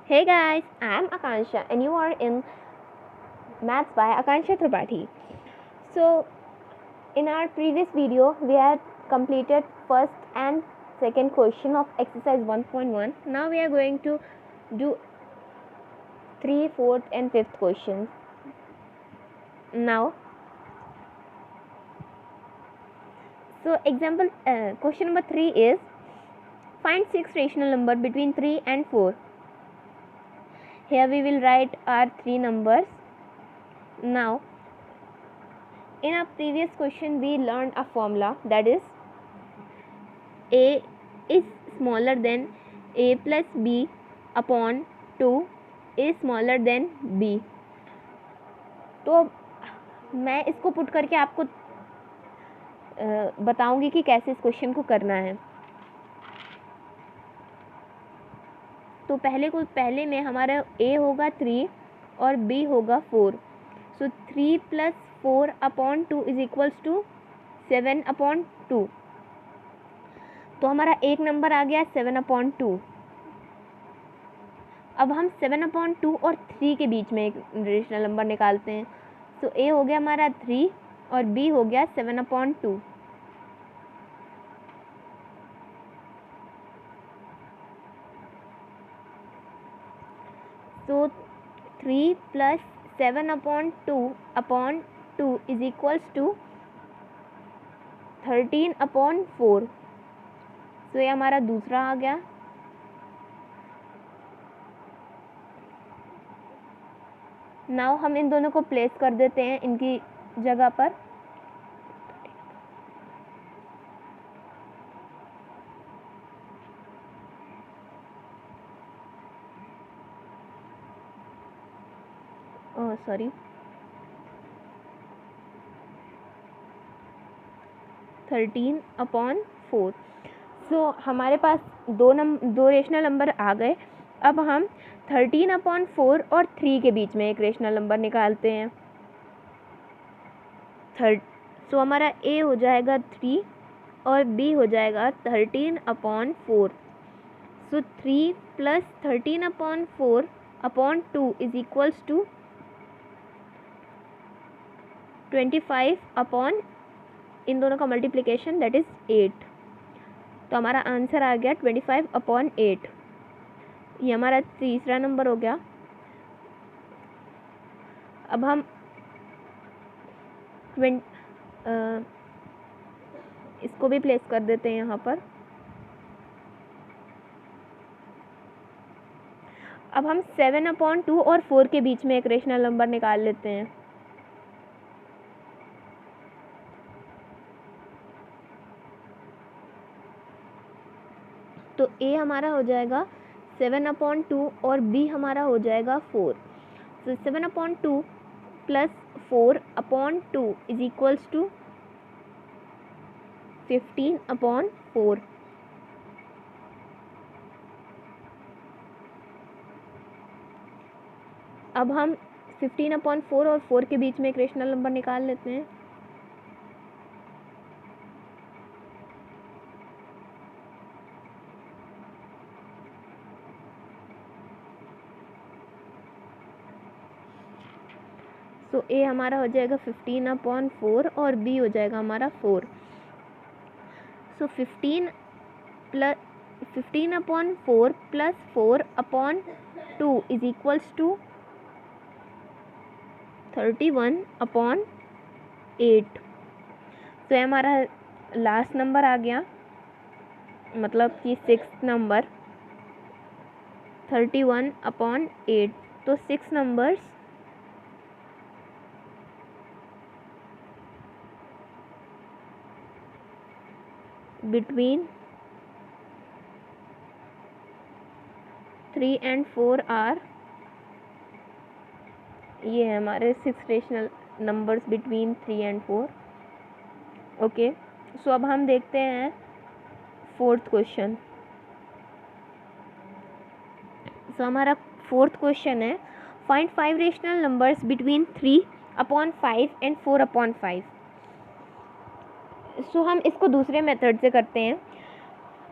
Hey guys, I am Akansha and you are in Maths by Akansha Tripathi. So, in our previous video, we had completed first and second question of exercise 1.1. Now we are going to do 3, 4th and 5th questions. Now, so example question number 3 is find 6 rational number between 3 and 4. Here we will write our 3 numbers. Now, in our previous question we learned a formula, that is a is smaller than a plus b upon 2 is smaller than b. तो मैं इसको put करके आपको बताऊंगी कि कैसे इस question को करना है. तो पहले में हमारा a होगा 3 और b होगा 4. So 3 plus 4 upon 2 is equals to 7 upon 2. तो हमारा एक नंबर आ गया 7 अपॉन 2. अब हम 7 अपॉन 2 और 3 के बीच में एक रेशनल नंबर निकालते हैं. सो a हो गया हमारा 3 और b हो गया 7 upon 2. So 3 plus 7 upon 2 is equals to 13 upon 4. So ये हमारा दूसरा आ गया. नाउ हम इन दोनों को प्लेस कर देते हैं इनकी जगह पर. Sorry 13 upon 4. सो हमारे पास दो रेशनल नंबर आ गए. अब हम 13 अपॉन 4 और 3 के बीच में एक रेशनल नंबर निकालते हैं. सो हमारा a हो जाएगा 3 और b हो जाएगा 13 upon 4. So 3 plus 13 upon 4 upon 2 is equals to 25 upon इन दोनों का मल्टीप्लिकेशन, दैट इज 8. तो हमारा आंसर आ गया 25 अपॉन 8. ये हमारा तीसरा नंबर हो गया. अब हम इसको भी प्लेस कर देते हैं यहाँ पर. अब हम 7 अपॉन 2 और 4 के बीच में एक रेशनल नंबर निकाल लेते हैं. तो a हमारा हो जाएगा 7 अपॉन 2 और b हमारा हो जाएगा 4. तो 7 upon 2 plus 4 upon 2 is equals to 15 upon 4. अब हम 15 अपॉन 4 और 4 के बीच में एक रेशनल नंबर निकाल लेते हैं. तो a हमारा हो जाएगा 15 अपॉन 4 और b हो जाएगा हमारा 4. So 15 upon 4 plus 4 upon 2 is equals to 31 upon 8. तो ये हमारा लास्ट नंबर आ गया, मतलब कि 6th नंबर 31 अपॉन 8. तो 6 नंबर्स between 3 and 4 are, ये है हमारे 6 rational numbers between 3 and 4. Okay, so अब हम देखते हैं 4th क्वेश्चन. सो हमारा 4th क्वेश्चन है find 5 rational numbers between 3 upon 5 and 4 upon 5. सो हम इसको दूसरे मेथड से करते हैं.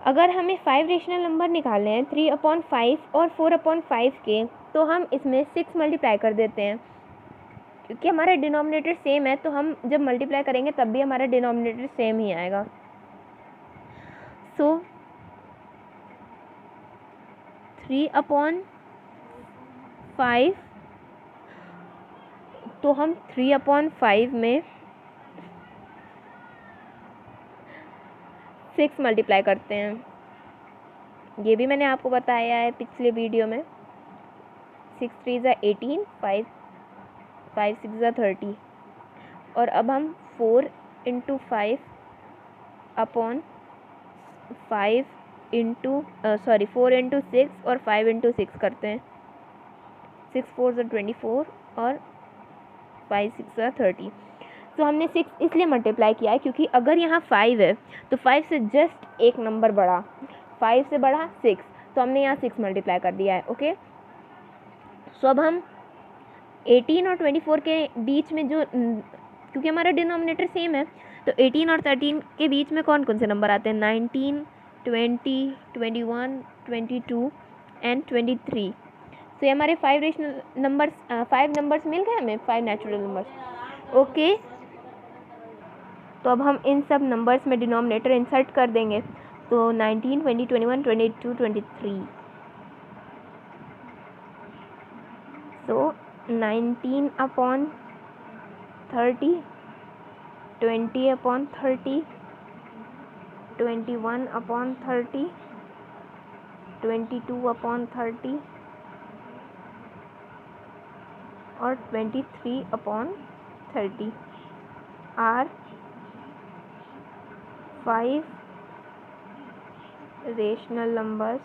अगर हमें 5 रेशनल नंबर निकालने हैं 3/5 और 4/5 के, तो हम इसमें 6 मल्टीप्लाई कर देते हैं। क्योंकि हमारा डिनोमिनेटर सेम है, तो हम जब मल्टीप्लाई करेंगे तब भी हमारा डिनोमिनेटर सेम ही आएगा। सो 3/5, तो हम 3/5 में 6 मल्टीप्लाई करते हैं। ये भी मैंने आपको बताया है पिछले वीडियो में। 6 3 = 18, 5 6 = 30। और अब हम 4 × 5 अपॉन 4 × 6 और 5 × 6 करते हैं। 6 4 = 24 और 5 6 = 30। तो हमने 6 इसलिए मल्टीप्लाई किया है क्योंकि अगर यहाँ 5 है तो 5 से जस्ट एक नंबर बढ़ा, 5 से बढ़ा 6, तो हमने यहाँ 6 मल्टीप्लाई कर दिया है। ओके, सो अब हम 18 और 24 के बीच में जो, क्योंकि हमारा डिनोमिनेटर सेम है, तो 18 और 13 के बीच में कौन कौन से नंबर आते हैं? 19, 20, 21, 22 एंड 23। तो ये हमारे 5 रेशनल नंबर्स, 5 नंबर्स मिल गए हमें, 5 नेचुरल नंबर्स। ओके, तो अब हम इन सब नंबर्स में डिनोमिनेटर इंसर्ट कर देंगे। तो 19, 20, 21, 22, 23। सो 19/30, 20/30, 21/30, 22/30 और 23/30 are 5 rational numbers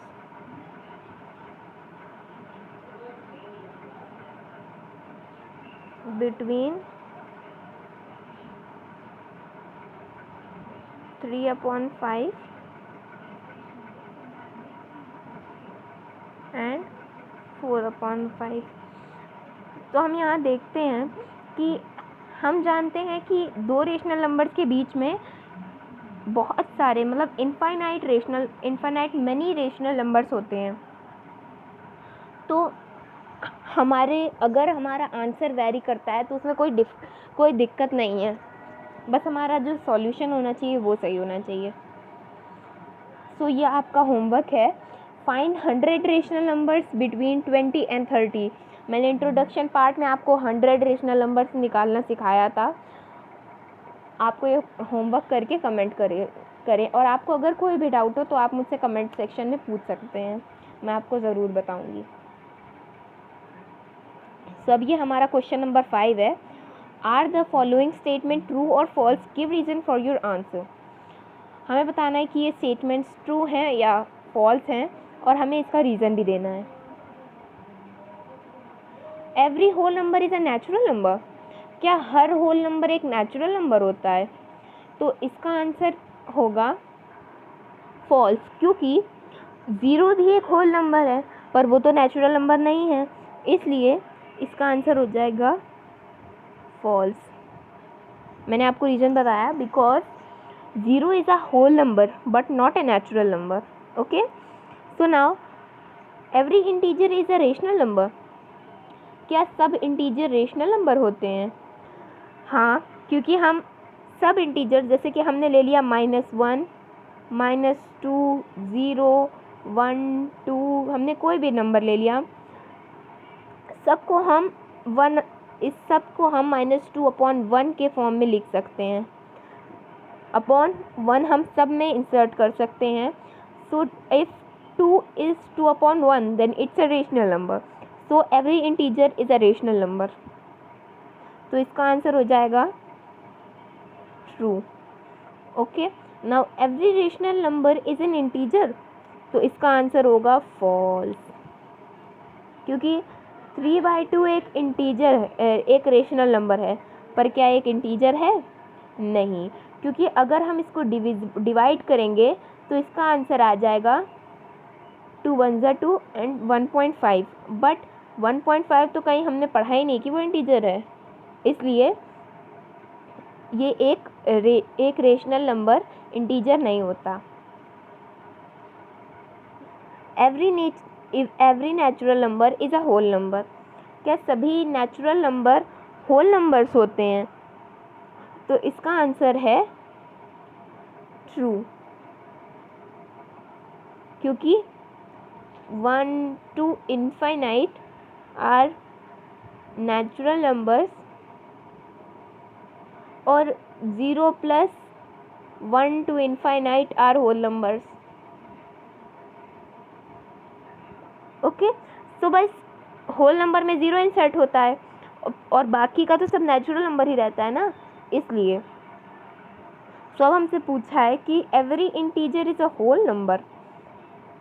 between 3/5 and 4/5। तो हम यहाँ देखते हैं कि हम जानते हैं कि दो रेशनल नंबर्स के बीच में बहुत सारे, मतलब इनफाइनाइट मैनी रेशनल नंबर्स होते हैं। तो अगर हमारा आंसर वेरी करता है तो उसमें कोई दिक्कत नहीं है, बस हमारा जो सॉल्यूशन होना चाहिए वो सही होना चाहिए। सो ये आपका होमवर्क है, find 100 rational numbers between 20 and 30। मैंने इंट्रोडक्शन पार्ट में आपको 100 रेशनल नंबर्स निकालना सिखाया था। आपको ये होमवर्क करके कमेंट करें और आपको अगर कोई भी डाउट हो तो आप मुझसे कमेंट सेक्शन में पूछ सकते हैं, मैं आपको ज़रूर बताऊंगी। सो अब ये हमारा क्वेश्चन नंबर 5 है। Are the following statement true और false? Give reason for your answer. हमें बताना है कि ये स्टेटमेंट्स ट्रू हैं या फॉल्स हैं और हमें इसका रीज़न भी देना है। Every whole number is a natural number. क्या हर होल नंबर एक नेचुरल नंबर होता है? तो इसका आंसर होगा फॉल्स, क्योंकि 0 भी एक होल नंबर है पर वो तो नेचुरल नंबर नहीं है, इसलिए इसका आंसर हो जाएगा फॉल्स। मैंने आपको रीज़न बताया, because 0 is a whole number but not a natural number. Okay, so now every integer is a rational number. क्या सब इंटीजर रेशनल नंबर होते हैं? हाँ, क्योंकि हम सब इंटीजर, जैसे कि हमने ले लिया -1, -2, 0, 1, 2, हमने कोई भी नंबर ले लिया, सबको हम -2/1 के फॉर्म में लिख सकते हैं। /1 हम सब में इंसर्ट कर सकते हैं। So if 2 is 2/1 then it's a rational number. So every integer is a rational number. तो इसका आंसर हो जाएगा true. Okay, now every rational number is an integer, तो इसका आंसर होगा फॉल्स, क्योंकि 3/2 एक इंटीजर है, एक रेशनल नंबर है, पर क्या एक इंटीजर है? नहीं, क्योंकि अगर हम इसको डिवाइड करेंगे तो इसका आंसर आ जाएगा 2 1 = 2 एंड 1.5, बट 1.5 तो कहीं हमने पढ़ा ही नहीं कि वो इंटीजर है, इसलिए ये एक रेशनल नंबर इंटीजर नहीं होता। Every natural number is a whole number, क्या सभी नेचुरल नंबर होल नंबर्स होते हैं? तो इसका आंसर है ट्रू, क्योंकि 1 to infinite are natural numbers और 0 + 1 to infinite are whole numbers. Okay, तो बस होल नंबर में 0 इंसर्ट होता है और बाकी का तो सब नेचुरल नंबर ही रहता है ना, इसलिए। सो अब हमसे पूछा है कि every integer is a whole number,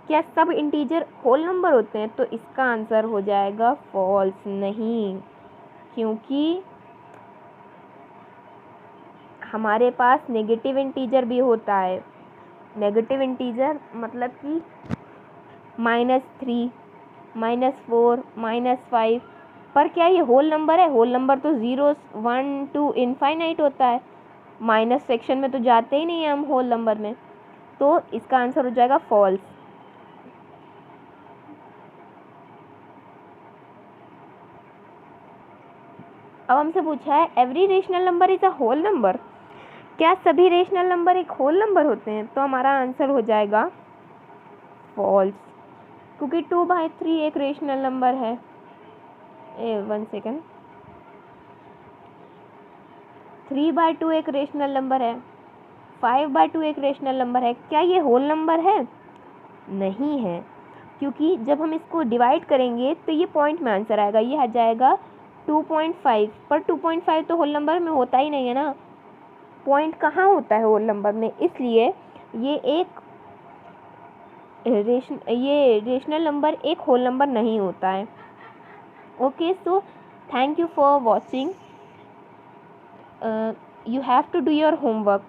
क्या सब इंटीजर होल नंबर होते हैं? तो इसका आंसर हो जाएगा फॉल्स, नहीं, क्योंकि हमारे पास नेगेटिव इंटीजर भी होता है। नेगेटिव इंटीजर मतलब कि -3, -4, -5, पर क्या ये होल नंबर है? होल नंबर तो 0, 1 to इनफाइनाइट होता है, माइनस सेक्शन में तो जाते ही नहीं है हम होल नंबर में, तो इसका आंसर हो जाएगा फॉल्स। अब हमसे पूछा है every rational number is a whole number, क्या सभी रेशनल नंबर एक होल नंबर होते हैं? तो हमारा आंसर हो जाएगा फॉल्स, क्योंकि 2/3 एक रेशनल नंबर है। 1 सेकेंड, 3/2 एक रेशनल नंबर है, 5/2 एक रेशनल नंबर है, क्या ये होल नंबर है? नहीं है, क्योंकि जब हम इसको डिवाइड करेंगे तो ये पॉइंट में आंसर आएगा, ये आ जाएगा 2.5, पर 2.5 तो होल नंबर में होता ही नहीं है ना, पॉइंट कहाँ होता है होल नंबर में, इसलिए ये रेशनल नंबर एक होल नंबर नहीं होता है। Okay, so thank you for watching, you have to do your homework.